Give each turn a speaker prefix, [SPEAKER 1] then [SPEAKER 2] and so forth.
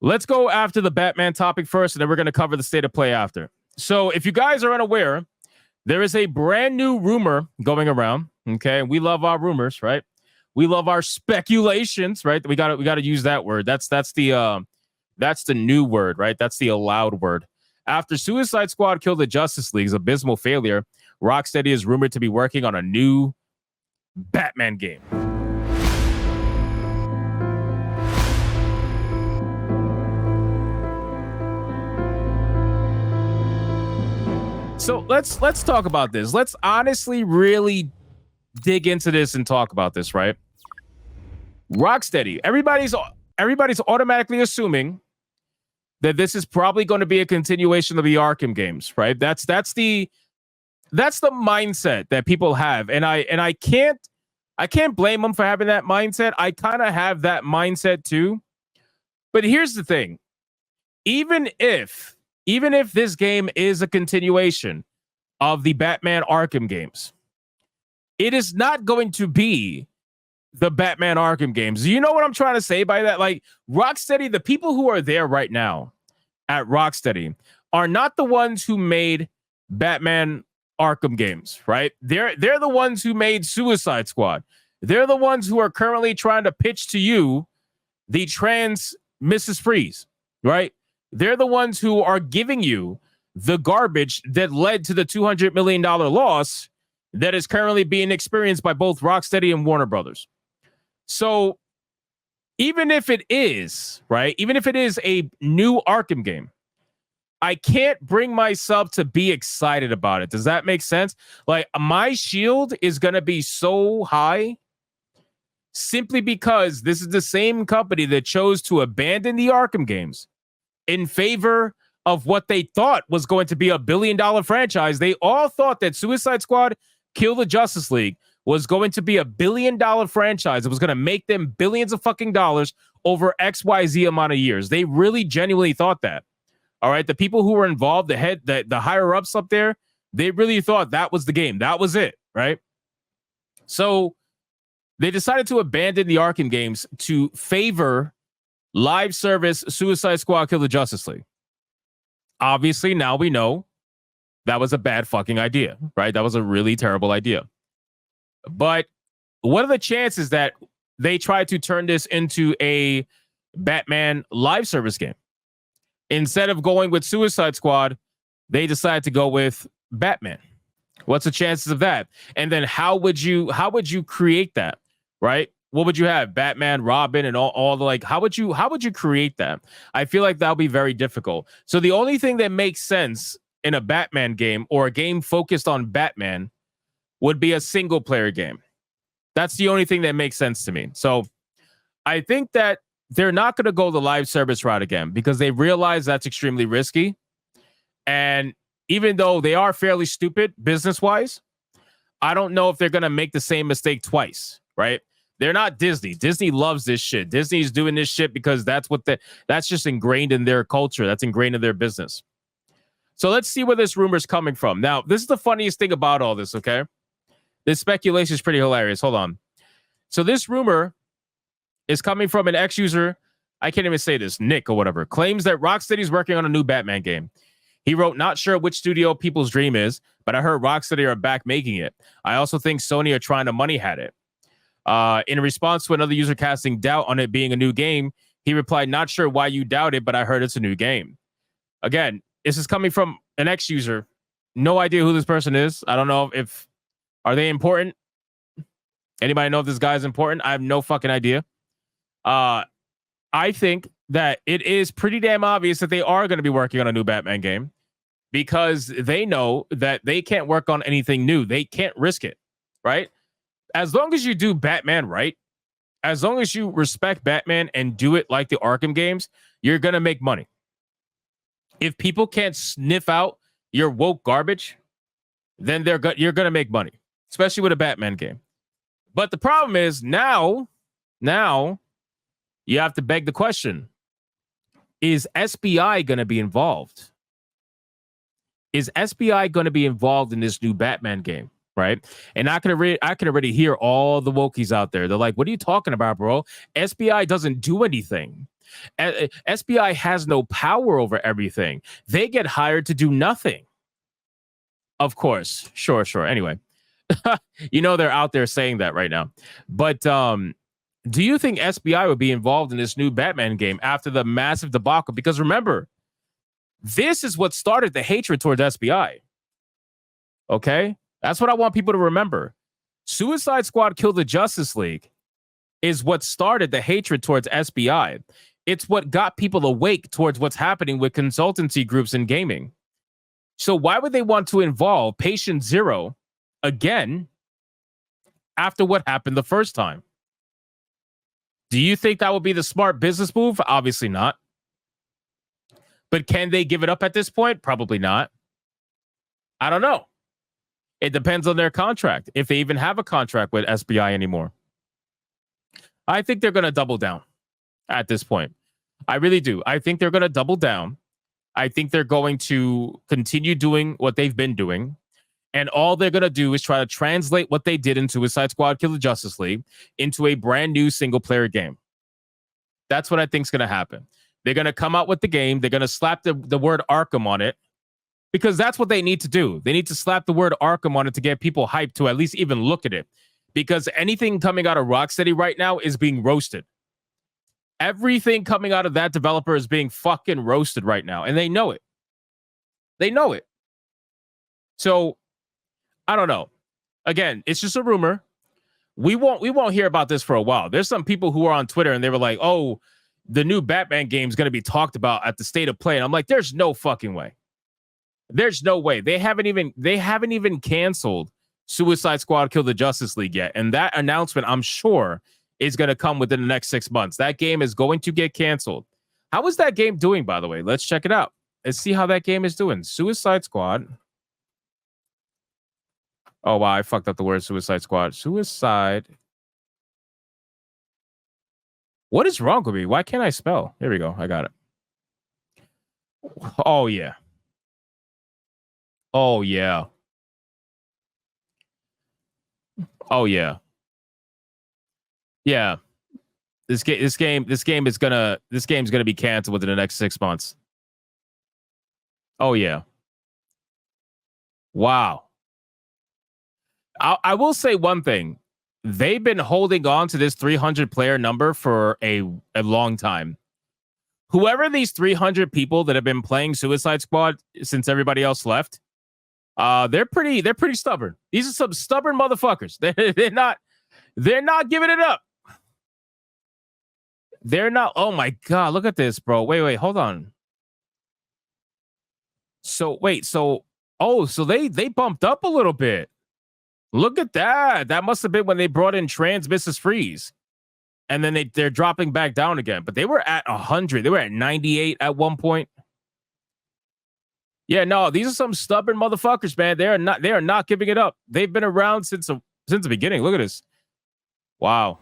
[SPEAKER 1] Let's go after the Batman topic first, and then we're going to cover the state of play after. So if you guys are unaware, there is a brand new rumor going around. Okay, we love our rumors, right? We love our speculations, right? We got to use that word. That's the new word, right? That's the allowed word. After Suicide Squad killed the Justice League's abysmal failure, Rocksteady is rumored to be working on a new Batman game. So let's talk about this. Let's honestly really dig into this and talk about this, right? Rocksteady. Everybody's automatically assuming that this is probably going to be a continuation of the Arkham games, right? That's the mindset that people have, and I can't blame them for having that mindset. I kind of have that mindset too. But here's the thing: even if this game is a continuation of the Batman Arkham games, it is not going to be the Batman Arkham games. You know what I'm trying to say by that? Like, Rocksteady, the people who are there right now at Rocksteady are not the ones who made Batman Arkham games, right? They're the ones who made Suicide Squad. They're the ones who are currently trying to pitch to you the trans Mrs. Freeze, right? They're the ones who are giving you the garbage that led to the $200 million loss that is currently being experienced by both Rocksteady and Warner Brothers. So even if it is, right, even if it is a new Arkham game, I can't bring myself to be excited about it. Does that make sense? Like, my shield is going to be so high simply because this is the same company that chose to abandon the Arkham games in favor of what they thought was going to be a $1 billion franchise. They all thought that Suicide Squad Kill the Justice League was going to be a $1 billion franchise. It was going to make them billions of fucking dollars over XYZ amount of years. They really genuinely thought that. All right. The people who were involved, the higher ups up there, they really thought that was the game. That was it. Right. So they decided to abandon the Arkham games to favor live service Suicide Squad Kill the Justice League. Obviously, now we know that was a bad fucking idea, right? That was a really terrible idea. But what are the chances that they tried to turn this into a Batman live service game? Instead of going with Suicide Squad, they decided to go with Batman. What's the chances of that? And then how would you create that, right? What would you have? Batman, Robin, and all the, like, how would you create that? I feel like that'll be very difficult. So the only thing that makes sense in a Batman game or a game focused on Batman would be a single player game. That's the only thing that makes sense to me. So I think that they're not going to go the live service route again because they realize that's extremely risky. And even though they are fairly stupid business-wise, I don't know if they're going to make the same mistake twice, right? They're not Disney. Disney loves this shit. Disney's doing this shit because that's just ingrained in their culture. That's ingrained in their business. So let's see where this rumor is coming from. Now, this is the funniest thing about all this, okay? This speculation is pretty hilarious. Hold on. So this rumor is coming from an ex-user, I can't even say this, Nick or whatever, claims that Rocksteady is working on a new Batman game. He wrote, "Not sure which studio people's dream is, but I heard Rocksteady are back making it. I also think Sony are trying to money hat it." In response to another user casting doubt on it being a new game, he replied, "Not sure why you doubt it, but I heard it's a new game." Again, this is coming from an ex-user. No idea who this person is. I don't know if are they important? Anybody know if this guy is important? I have no fucking idea. I think that it is pretty damn obvious that they are going to be working on a new Batman game because they know that they can't work on anything new. They can't risk it, right? As long as you do Batman right, as long as you respect Batman and do it like the Arkham games, you're going to make money. If people can't sniff out your woke garbage, then you're going to make money, especially with a Batman game. But the problem is now you have to beg the question, is SBI going to be involved? Is SBI going to be involved in this new Batman game? Right. And I can already hear all the wokies out there. They're like, what are you talking about, bro? SBI doesn't do anything. SBI has no power over everything. They get hired to do nothing. Of course. Sure. Anyway, they're out there saying that right now. But do you think SBI would be involved in this new Batman game after the massive debacle? Because remember, this is what started the hatred towards SBI. Okay? That's what I want people to remember. Suicide Squad Kill the Justice League is what started the hatred towards SBI. It's what got people awake towards what's happening with consultancy groups in gaming. So why would they want to involve Patient Zero again after what happened the first time? Do you think that would be the smart business move? Obviously not. But can they give it up at this point? Probably not. I don't know. It depends on their contract, if they even have a contract with SBI anymore. I think they're going to double down at this point. I really do. I think they're going to double down. I think they're going to continue doing what they've been doing. And all they're going to do is try to translate what they did in Suicide Squad Kill the Justice League into a brand new single-player game. That's what I think is going to happen. They're going to come out with the game. They're going to slap the word Arkham on it, because that's what they need to do. They need to slap the word Arkham on it to get people hyped to at least even look at it. Because anything coming out of Rocksteady right now is being roasted. Everything coming out of that developer is being fucking roasted right now. And they know it. They know it. So, I don't know. Again, it's just a rumor. We won't hear about this for a while. There's some people who are on Twitter and they were like, oh, the new Batman game is going to be talked about at the State of Play. And I'm like, there's no fucking way. There's no way. They haven't even canceled Suicide Squad Kill the Justice League yet. And that announcement, I'm sure, is going to come within the next 6 months. That game is going to get canceled. How is that game doing, by the way? Let's check it out. Let's see how that game is doing. Suicide Squad. Oh, wow. I fucked up the word Suicide Squad. Suicide. What is wrong with me? Why can't I spell? Here we go. I got it. Oh, yeah. Oh, yeah. Oh, yeah. Yeah. This game's gonna be canceled within the next 6 months. Oh, yeah. Wow. I will say one thing. They've been holding on to this 300 player number for a long time. Whoever these 300 people that have been playing Suicide Squad since everybody else left, they're pretty stubborn. These are some stubborn motherfuckers. They're not giving it up. They're not. Oh my God, look at this, bro. Wait, hold on. So they bumped up a little bit. Look at that. That must have been when they brought in Trans Mrs. Freeze. And then they're dropping back down again. But they were at 100. They were at 98 at one point. Yeah, no, these are some stubborn motherfuckers, man. They are not giving it up. They've been around since the beginning. Look at this. Wow.